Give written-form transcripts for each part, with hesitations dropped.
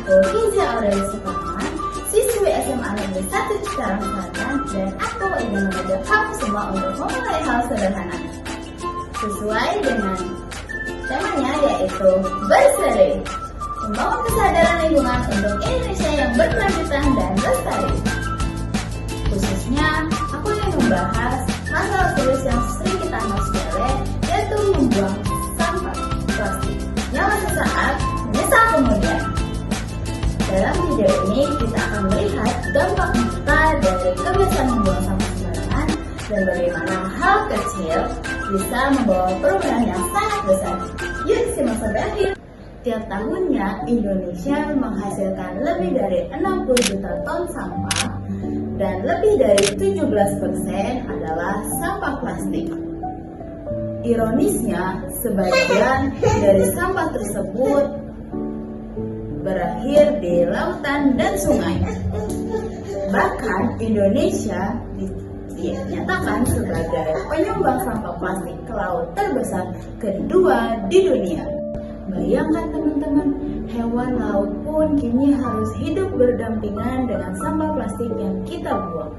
aku Hizia Aureli Suparman, siswi SMA Negeri 1 Cikarang Selatan, dan aku ingin mengajak kamu semua untuk memulai hal sederhana sesuai dengan temanya, yaitu berseri, membangun kesadaran lingkungan untuk Indonesia yang berkelanjutan dan lestari. Khususnya, aku ingin membahas masalah serius yang sering kita anggap sepele, yaitu membuang sampah plastik yang sesaat menyesal kemudian. Dalam video ini kita akan melihat dampak nyata dari kebiasaan membuang sampah sembarangan dan bagaimana hal kecil bisa membawa perubahan yang sangat besar. Yuk simak sampai akhir. Tiap tahunnya Indonesia menghasilkan lebih dari 60 juta ton sampah dan lebih dari 17% adalah sampah plastik. Ironisnya, sebagian dari sampah tersebut berakhir di lautan dan sungai. Bahkan Indonesia dinyatakan sebagai penyumbang sampah plastik ke laut terbesar kedua di dunia. Bayangkan teman-teman, hewan laut pun kini harus hidup berdampingan dengan sampah plastik yang kita buang.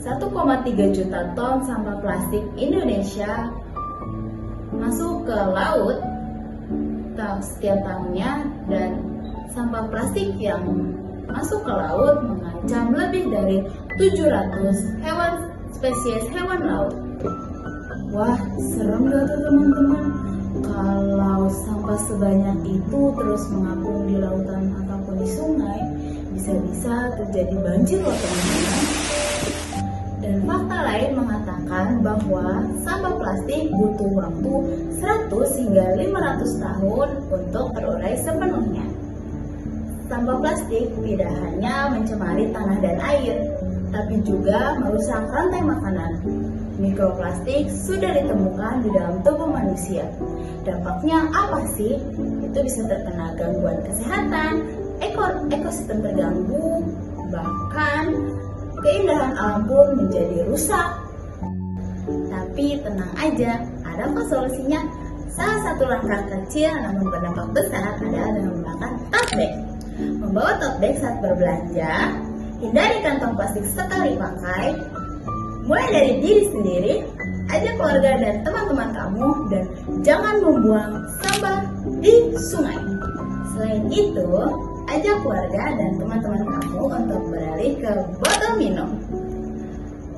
1,3 juta ton sampah plastik Indonesia masuk ke laut setiap tahunnya, dan sampah plastik yang masuk ke laut mengancam lebih dari 700 spesies hewan laut. Wah, serem gak tuh teman-teman? Kalau sampah sebanyak itu terus mengapung di lautan ataupun di sungai, bisa-bisa terjadi banjir loh teman-teman. Dan fakta lain mengatakan bahwa sampah plastik butuh waktu 100 hingga 500 tahun untuk terurai sepenuhnya. Sampah plastik tidak hanya mencemari tanah dan air, tapi juga merusak rantai makanan. Mikroplastik sudah ditemukan di dalam tubuh manusia. Dampaknya apa sih? Itu bisa terkena gangguan kesehatan, ekosistem terganggu, bahkan keindahan alam pun menjadi rusak. Tapi tenang aja, ada kok solusinya. Salah satu langkah kecil namun berdampak besar adalah dengan menggunakan tote bag. Membawa tote bag saat berbelanja, hindari kantong plastik sekali pakai, mulai dari diri sendiri, ajak keluarga dan teman-teman kamu, dan jangan membuang sampah di sungai. Selain itu, ajak keluarga dan teman-teman kamu untuk beralih ke botol minum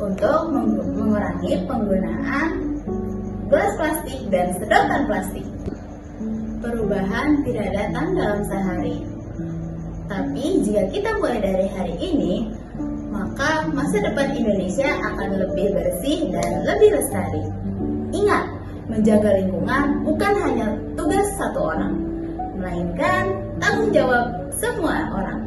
untuk mengurangi penggunaan gelas plastik dan sedotan plastik. Perubahan tidak datang dalam sehari, tapi jika kita mulai dari hari ini, maka masa depan Indonesia akan lebih bersih dan lebih lestari. Ingat, menjaga lingkungan bukan hanya tugas satu orang, melainkan tanggung jawab semua orang.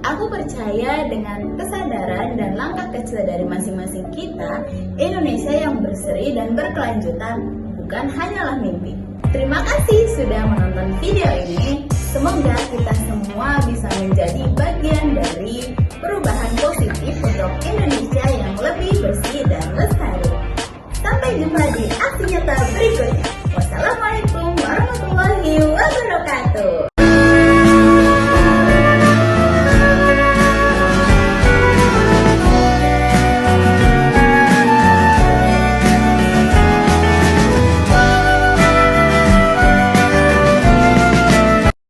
Aku percaya dengan kesadaran dan langkah kecil dari masing-masing kita, Indonesia yang berseri dan berkelanjutan bukan hanyalah mimpi. Terima kasih sudah menonton video ini. Semoga kita semua bisa menjadi bagian dari perubahan positif untuk Indonesia yang lebih bersih dan lestari. Sampai jumpa di aksi nyata berikutnya. Wassalamualaikum.